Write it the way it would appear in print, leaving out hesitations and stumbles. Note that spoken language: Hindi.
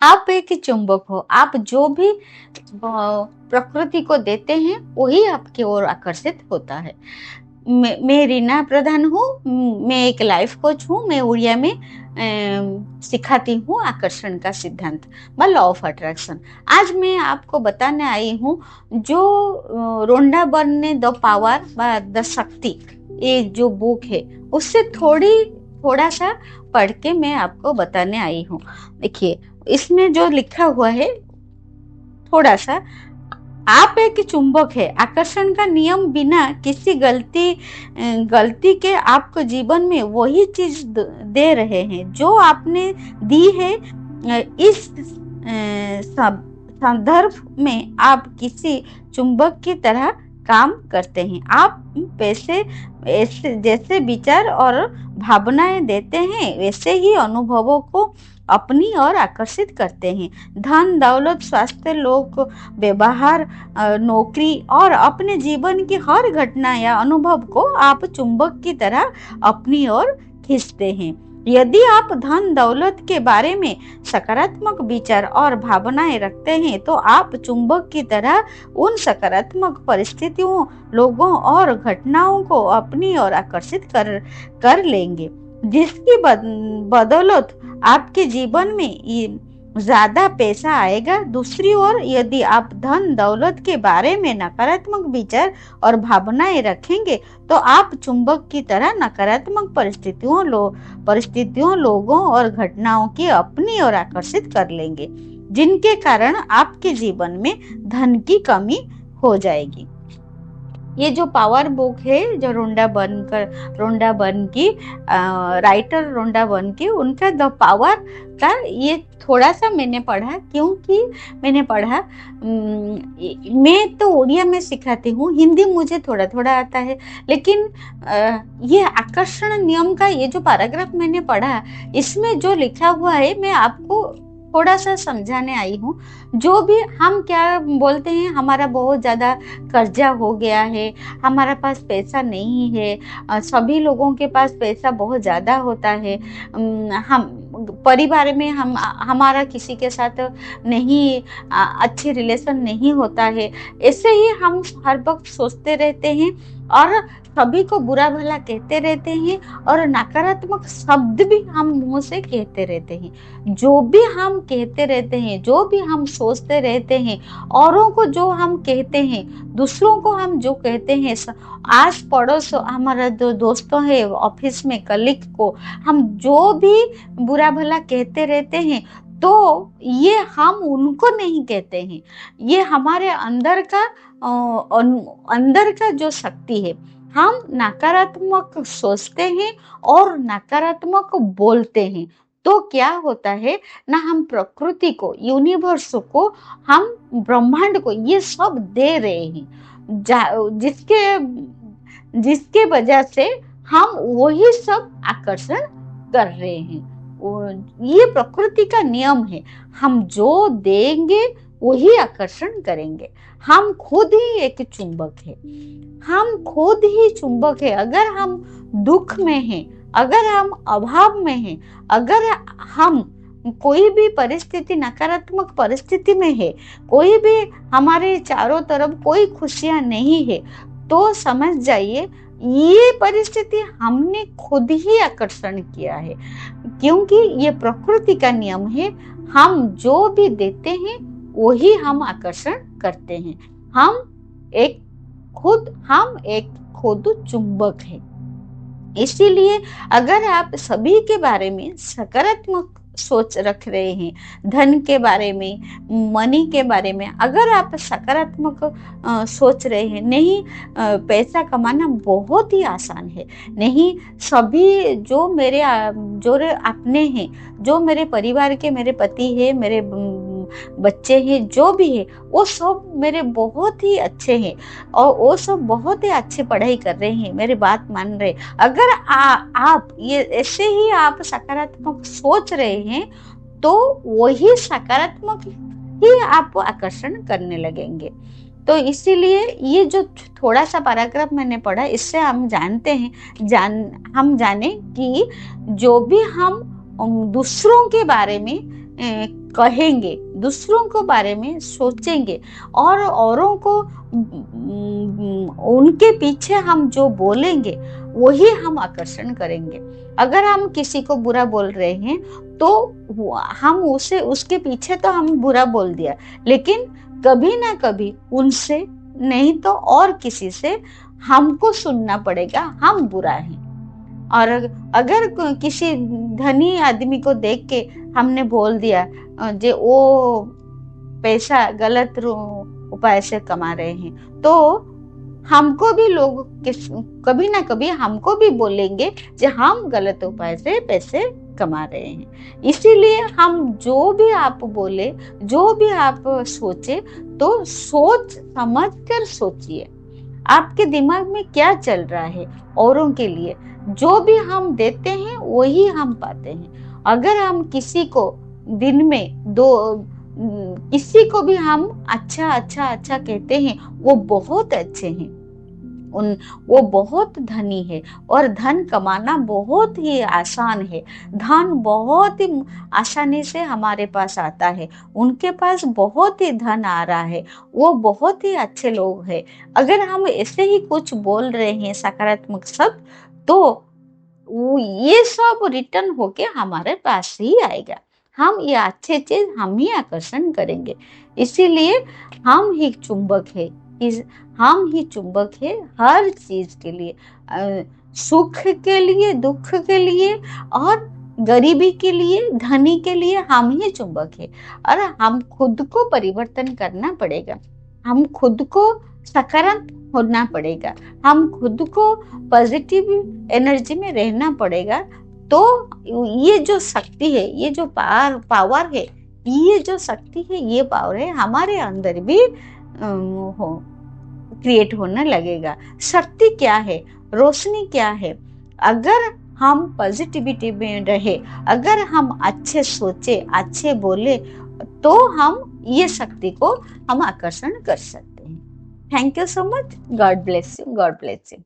आप एक चुंबक हो। आप जो भी प्रकृति को देते हैं वही आपकी ओर आकर्षित होता है। मैं रीना प्रधान हूँ। मैं एक लाइफ कोच हूँ। मैं उड़िया में सिखाती हूँ आकर्षण का सिद्धांत व लॉ ऑफ अट्रैक्शन। आज मैं आपको बताने आई हूँ जो रोंडा बर्न ने द पावर व द शक्ति, ये जो बुक है उससे थोड़ा सा पढ़ के मैं आपको बताने आई हूँ। देखिए इसमें जो लिखा हुआ है थोड़ा सा, आप एक चुंबक है। आकर्षण का नियम बिना किसी गलती के आपको जीवन में वही चीज दे रहे हैं जो आपने दी है। इस संदर्भ में आप किसी चुंबक की तरह काम करते हैं। आप पैसे जैसे विचार और भावनाएं देते हैं वैसे ही अनुभवों को अपनी ओर आकर्षित करते हैं। धन दौलत स्वास्थ्य लोग व्यवहार नौकरी और अपने जीवन की हर घटना या अनुभव को आप चुंबक की तरह अपनी ओर खींचते हैं। यदि आप धन दौलत के बारे में सकारात्मक विचार और भावनाएं रखते हैं तो आप चुंबक की तरह उन सकारात्मक परिस्थितियों लोगों और घटनाओं को अपनी ओर आकर्षित कर लेंगे, जिसकी बदौलत आपके जीवन में ज्यादा पैसा आएगा। दूसरी ओर यदि आप धन दौलत के बारे में नकारात्मक विचार और भावनाएं रखेंगे तो आप चुंबक की तरह नकारात्मक परिस्थितियों लोगों और घटनाओं की अपनी ओर आकर्षित कर लेंगे, जिनके कारण आपके जीवन में धन की कमी हो जाएगी। ये जो पावर बुक है जो रोंडा बर्न की राइटर रोंडा बर्न की, उनका द पावर का ये थोड़ा सा मैंने पढ़ा। क्योंकि मैंने पढ़ा, मैं तो उड़िया में सिखाती हूँ, हिंदी मुझे थोड़ा थोड़ा आता है, लेकिन ये आकर्षण नियम का ये जो पैराग्राफ मैंने पढ़ा इसमें जो लिखा हुआ है मैं आपको थोड़ा सा समझाने आई हूँ। जो भी हम क्या बोलते हैं, हमारा बहुत ज्यादा कर्जा हो गया है, हमारे पास पैसा नहीं है, सभी लोगों के पास पैसा बहुत ज्यादा होता है, हम परिवार में हमारा किसी के साथ नहीं अच्छे रिलेशन नहीं होता है, ऐसे ही हम हर वक्त सोचते रहते हैं और सभी को बुरा भला कहते रहते हैं और नकारात्मक शब्द भी हम मुंह से कहते रहते हैं। जो भी हम कहते रहते हैं, जो भी हम सोचते रहते हैं, औरों को जो हम कहते हैं, दूसरों को हम जो कहते हैं, आस पड़ोस हमारा जो दोस्तों है, ऑफिस में कलीग को हम जो भी बुरा भला कहते रहते हैं, तो ये हम उनको नहीं कहते हैं, ये हमारे अंदर का जो शक्ति है। हम नकारात्मक सोचते हैं और नकारात्मक बोलते हैं तो क्या होता है ना, हम प्रकृति को, यूनिवर्स को, हम ब्रह्मांड को ये सब दे रहे हैं, जिसके वजह से हम वही सब आकर्षण कर रहे हैं। ये प्रकृति का नियम है, हम जो देंगे वही आकर्षण करेंगे। हम खुद ही एक चुंबक है, हम खुद ही चुंबक है। अगर हम दुख में हैं, अगर हम अभाव में हैं, अगर हम कोई भी परिस्थिति नकारात्मक परिस्थिति में है, कोई भी हमारे चारों तरफ कोई खुशियां नहीं है, तो समझ जाइए ये परिस्थिति हमने खुद ही आकर्षण किया है। क्योंकि ये प्रकृति का नियम है, हम जो भी देते हैं वही हम आकर्षण करते हैं। हम एक खुद चुंबक है। इसीलिए अगर आप सभी के बारे में सकारात्मक सोच रख रहे हैं, धन के बारे में, मनी के बारे में अगर आप सकारात्मक सोच रहे हैं, नहीं पैसा कमाना बहुत ही आसान है, नहीं सभी जो अपने हैं, जो मेरे परिवार के, मेरे पति है, मेरे बच्चे हैं, जो भी है वो सब मेरे बहुत ही अच्छे हैं और वो सब बहुत ही अच्छी पढ़ाई कर रहे हैं, मेरी बात मान रहे। अगर आप ये ऐसे ही आप सकारात्मक सोच रहे हैं तो वही सकारात्मक ही आप आकर्षण करने लगेंगे। तो इसीलिए ये जो थोड़ा सा पैराग्राफ मैंने पढ़ा, इससे हम जानते हैं, हम जाने कि जो भी हम दूसरों के बारे में कहेंगे, दूसरों के बारे में सोचेंगे और औरों को उनके पीछे हम जो बोलेंगे वही हम आकर्षण करेंगे। अगर हम किसी को बुरा बोल रहे हैं तो हम उसे उसके पीछे तो हम बुरा बोल दिया, लेकिन कभी ना कभी उनसे नहीं तो और किसी से हमको सुनना पड़ेगा हम बुरा हैं। और अगर किसी धनी आदमी को देख के हमने बोल दिया जे वो पैसा गलत उपाय से कमा रहे हैं, तो हमको भी लोग कभी ना कभी हमको भी बोलेंगे कि हम गलत उपाय से पैसे कमा रहे हैं। इसीलिए हम जो भी आप बोले, जो भी आप सोचे, तो सोच समझ कर सोचिए। आपके दिमाग में क्या चल रहा है औरों के लिए, जो भी हम देते हैं वही हम पाते हैं। अगर हम किसी को दिन में किसी को भी हम अच्छा अच्छा अच्छा कहते हैं, वो बहुत अच्छे हैं, वो बहुत धनी है और धन कमाना बहुत ही आसान है। धन बहुत ही आसानी से हमारे पास आता है, उनके पास बहुत ही धन आ रहा है, वो बहुत ही अच्छे लोग हैं। अगर हम ऐसे ही कुछ बोल रहे हैं सकारात्मक शब्द, तो ये सब रिटर्न होके हमारे पास ही आएगा। हम ये अच्छे चीज हम ही आकर्षण करेंगे। इसीलिए हम ही चुंबक है, हम ही चुंबक है हर चीज के लिए, सुख के लिए, दुख के लिए और गरीबी के लिए, धनी के लिए हम ही चुंबक है। और हम खुद को परिवर्तन करना पड़ेगा, हम खुद को सकारात्मक होना पड़ेगा, हम खुद को पॉजिटिव एनर्जी में रहना पड़ेगा। तो ये जो शक्ति है, ये जो पावर है, ये जो शक्ति है, ये पावर है हमारे अंदर भी क्रिएट होने लगेगा। शक्ति क्या है, रोशनी क्या है? अगर हम पॉजिटिविटी में रहे, अगर हम अच्छे सोचे, अच्छे बोले, तो हम ये शक्ति को हम आकर्षण कर सकते हैं। Thank you so much. God bless you, God bless you.